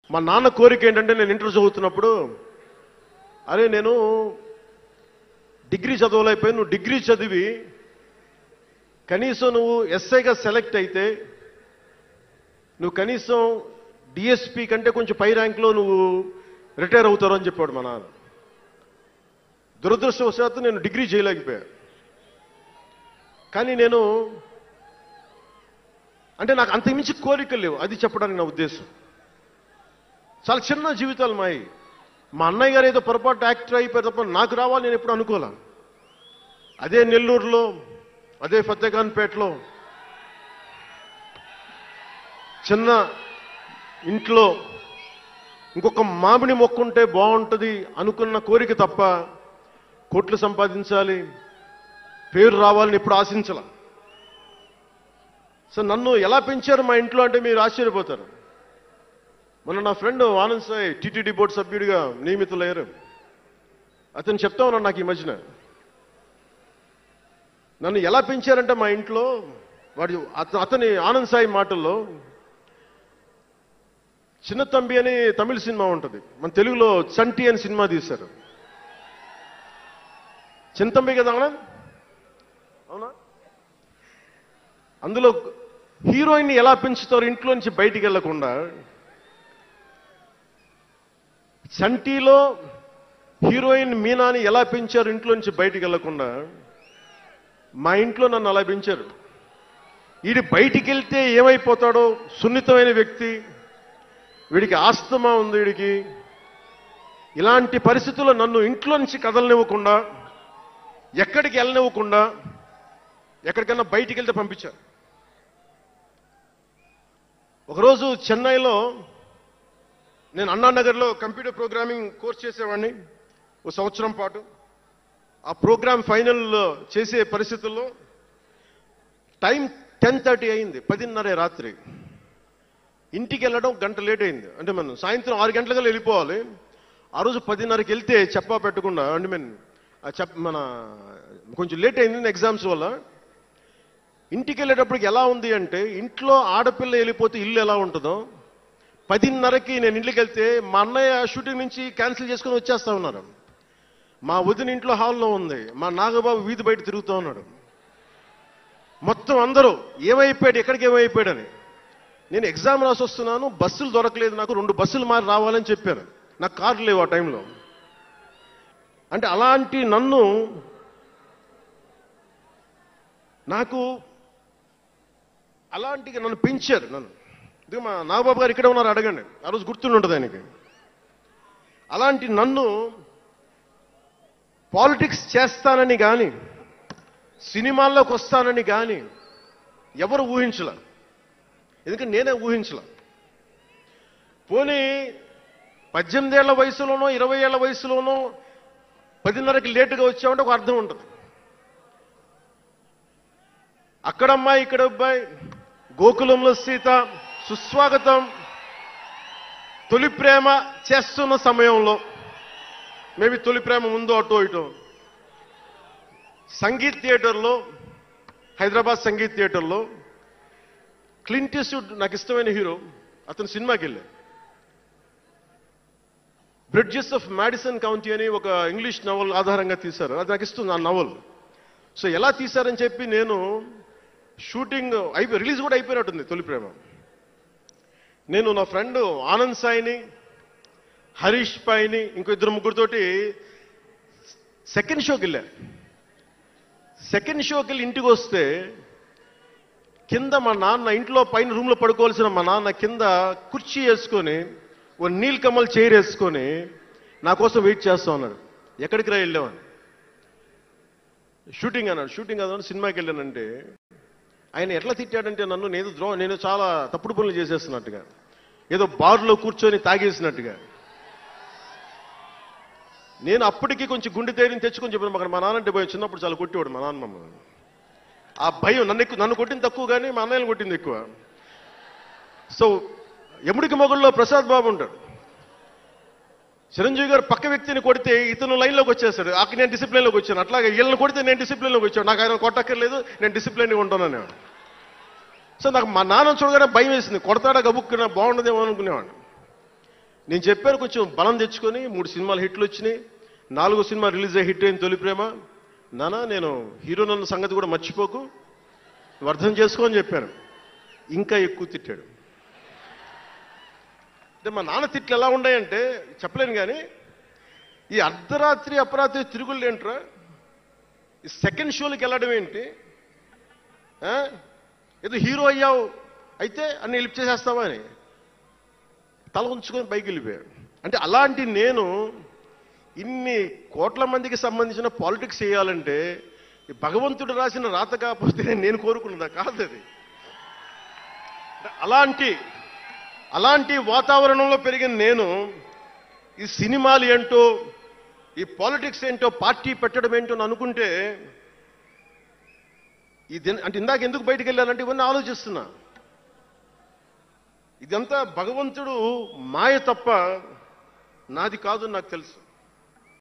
మా నాన్న కోరిక ఏంటంటే నేను ఇంటర్ చదువుతున్నప్పుడు, అరే నేను డిగ్రీ చదవలేకపోయి, నువ్వు డిగ్రీ చదివి కనీసం నువ్వు ఎస్ఐగా సెలెక్ట్ అయితే నువ్వు కనీసం డిఎస్పీ కంటే కొంచెం పై ర్యాంక్లో నువ్వు రిటైర్ అవుతారు అని చెప్పాడు మా నాన్న. దురదృష్టవశాత్తు నేను డిగ్రీ చేయలేకపోయా. కానీ నేను అంటే నాకు అంతకుమించి కోరికలు లేవు, అది చెప్పడానికి నా ఉద్దేశం. చాలా చిన్న జీవితాలు మాయి. మా అన్నయ్య గారు ఏదో పొరపాటు యాక్టర్ అయిపోయి తప్ప నాకు రావాలి నేను ఎప్పుడు అనుకోలే. అదే నెల్లూరులో, అదే ఫతేఖాన్పేటలో చిన్న ఇంట్లో ఇంకొక మామిడి మొక్కుంటే బాగుంటుంది అనుకున్న కోరిక తప్ప కోట్లు సంపాదించాలి, పేరు రావాలని ఎప్పుడు ఆశించాల. సో నన్ను ఎలా పెంచారు మా ఇంట్లో అంటే మీరు ఆశ్చర్యపోతారు. మొన్న నా friend Anand Sai TTD board సభ్యుడిగా నియమితులయ్యారు. అతను చెప్తా ఉన్నాడు నాకు ఈ మధ్యన, నన్ను ఎలా పెంచారంటే మా ఇంట్లో అతని ఆనంద్ సాయి మాటల్లో, చిన్న తంబి అని తమిళ సినిమా ఉంటుంది, మన తెలుగులో చంటి అని సినిమా తీశారు. చిన్న తంబి కదా అవునా? అందులో హీరోయిన్ ఎలా పెంచుతారు ఇంట్లో నుంచి బయటికి వెళ్లకుండా, చంటిలో హీరోయిన్ మీనాని ఎలా పెంచారు ఇంట్లో నుంచి బయటికి వెళ్లకుండా, మా ఇంట్లో నన్ను అలా పెంచారు. వీడి బయటికి వెళ్తే ఏమైపోతాడో, సున్నితమైన వ్యక్తి, వీడికి ఆస్తమా ఉంది, వీడికి ఇలాంటి పరిస్థితుల్లో నన్ను ఇంట్లో నుంచి కదలనివ్వకుండా, ఎక్కడికి వెళ్ళనివ్వకుండా, ఎక్కడికన్నా బయటికి వెళ్తే పంపించారు. ఒకరోజు చెన్నైలో నేను అన్నానగర్లో కంప్యూటర్ ప్రోగ్రామింగ్ కోర్స్ చేసేవాడిని ఒక సంవత్సరం పాటు. ఆ ప్రోగ్రామ్ ఫైనల్ చేసే పరిస్థితుల్లో టైం 10:30 అయింది, 10:30 రాత్రి. ఇంటికి వెళ్ళడం గంట లేట్ అయింది. అంటే మనం సాయంత్రం 6 గంటలకు వెళ్ళిపోవాలి. ఆ రోజు 10:30కి వెళ్తే చెప్పా పెట్టకుండా, అంటే మన కొంచెం లేట్ అయింది ఎగ్జామ్స్ వల్ల. ఇంటికి వెళ్ళేటప్పటికి ఎలా ఉంది అంటే, ఇంట్లో ఆడపిల్ల వెళ్ళిపోతే ఇల్లు ఎలా ఉంటుందో, 10:30కి నేను ఇంటికి వెళ్తే మా అన్నయ్య షూటింగ్ నుంచి క్యాన్సిల్ చేసుకుని వచ్చేస్తా ఉన్నారు. మా వదిన ఇంట్లో హాల్లో ఉంది, మా నాగబాబు వీధి బయట తిరుగుతూ ఉన్నాడు. మొత్తం అందరూ ఏమైపోయాడు, ఎక్కడికి ఏమైపోయాడని. నేను ఎగ్జామ్ రాసి వస్తున్నాను, బస్సులు దొరకలేదు నాకు, 2 బస్సులు మారి రావాలని చెప్పాను. నాకు కార్లు లేవు ఆ టైంలో. అంటే అలాంటి నన్ను పెంచారు. నన్ను మా నాగబాబు గారు ఇక్కడే ఉన్నారు, అడగండి, ఆ రోజు గుర్తుండి ఉంటుంది ఆయనకి. అలాంటి నన్ను పాలిటిక్స్ చేస్తానని కానీ, సినిమాల్లోకి వస్తానని కానీ ఎవరు ఊహించలే. ఎందుకంటే నేనే ఊహించలే. పోనీ 18 ఏళ్ల వయసులోనో 20 ఏళ్ల వయసులోనో 10:30కి లేటుగా వచ్చామంటే ఒక అర్థం ఉంటుంది. అక్కడమ్మాయి ఇక్కడ అబ్బాయి, గోకులంలో సీత, సుస్వాగతం, తొలి ప్రేమ చేస్తున్న సమయంలో, మేబీ తొలి ప్రేమ ముందు అటో ఇటో, సంగీత్ థియేటర్లో, హైదరాబాద్ సంగీత్ థియేటర్లో క్లింట్ ఈస్ట్వుడ్ నాకు ఇష్టమైన హీరో, అతను సినిమాకి వెళ్ళా. బ్రిడ్జెస్ ఆఫ్ మాడిసన్ కౌంటీ అని ఒక ఇంగ్లీష్ నవల్ ఆధారంగా తీశారు. అది నాకు ఇస్తుంది ఆ నవల్. సో ఎలా తీశారని చెప్పి నేను షూటింగ్ రిలీజ్ కూడా అయిపోయినట్టుంది తొలి ప్రేమ. నేను నా ఫ్రెండ్ ఆనంద్ సాయిని, హరీష్ పాయిని, ఇంకో 2-3తోటి సెకండ్ షోకి వెళ్ళా. సెకండ్ షోకి వెళ్ళి ఇంటికి వస్తే కింద మా నాన్న, ఇంట్లో పైన రూమ్లో పడుకోవాల్సిన మా నాన్న కింద కుర్చీ వేసుకొని, ఓ నీల్ కమల్ చైర్ వేసుకొని నా కోసం వెయిట్ చేస్తా ఉన్నాడు. ఎక్కడికి రా వెళ్ళామని. షూటింగ్ అన్నాడు. షూటింగ్ అన్నాడు, సినిమాకి వెళ్ళానంటే ఆయన ఎట్లా తిట్టాడంటే నన్ను, నేను చాలా తప్పుడు పనులు చేసేస్తున్నట్టుగా, ఏదో బార్లో కూర్చొని తాగేసినట్టుగా. నేను అప్పటికి కొంచెం గుండె ధైర్యం తెచ్చుకొని చెప్పాను. అక్కడ మా నాన్నంటే భయం, చిన్నప్పుడు చాలా కొట్టేవాడు మా నాన్న మమ్మల్ని. ఆ భయం నన్ను కొట్టింది తక్కువ కానీ మా అన్నయ్యను కొట్టింది ఎక్కువ. సో యముడికి మొగుళ్ళలో ప్రసాద్ బాబు ఉంటాడు. చిరంజీవి గారు పక్క వ్యక్తిని కొడితే ఇతను లైన్లోకి వచ్చేస్తాడు, అక్కడ నేను డిసిప్లిన్లోకి వచ్చాను. అట్లాగే వీళ్ళని కొడితే నేను డిసిప్లిన్లోకి వచ్చాను. నాకు ఆయన కొట్టక్కర్లేదు, నేను డిసిప్లిన్గా ఉంటాను. సో నాకు మా నాన్న చూడగానే భయం వేసింది, కొడతాడా గబుక్కున బాగుండదేమో అనుకునేవాడిని. నేను చెప్పాను కొంచెం బలం తెచ్చుకొని 3 సినిమాలు హిట్లు వచ్చినాయి, 4వ సినిమా రిలీజ్ అయ్యి హిట్ అయిన తొలి ప్రేమ. నానా నేను హీరోనన్న సంగతి కూడా మర్చిపోకు, నువ్వు అర్థం చేసుకో అని చెప్పాను. ఇంకా ఎక్కువ తిట్టాడు. అంటే మా నాన్న తిట్లు ఎలా ఉన్నాయంటే చెప్పలేను. కానీ ఈ అర్ధరాత్రి అపరాత్రి తిరుగుళ్ళు ఏంట్రా, ఈ సెకండ్ షోలకి వెళ్ళడం ఏంటి, ఏదో హీరో అయ్యావు అయితే అన్ని హెల్ప్ చేసేస్తావా అని తల ఉంచుకొని పైకి వెళ్ళిపోయాడు. అంటే అలాంటి నేను ఇన్ని కోట్ల మందికి సంబంధించిన పాలిటిక్స్ చేయాలంటే భగవంతుడు రాసిన రాత కాకపోతే నేను కోరుకున్నదా కాదు అది. అలాంటి వాతావరణంలో పెరిగిన నేను ఈ సినిమాలు ఏంటో, ఈ పాలిటిక్స్ ఏంటో, పార్టీ పెట్టడం ఏంటో అని అనుకుంటే అంటే ఇందాక ఎందుకు బయటికి వెళ్ళానంటే ఇవన్నీ ఆలోచిస్తున్నా. ఇదంతా భగవంతుడు మాయ తప్ప నాది కాదు నాకు తెలుసు.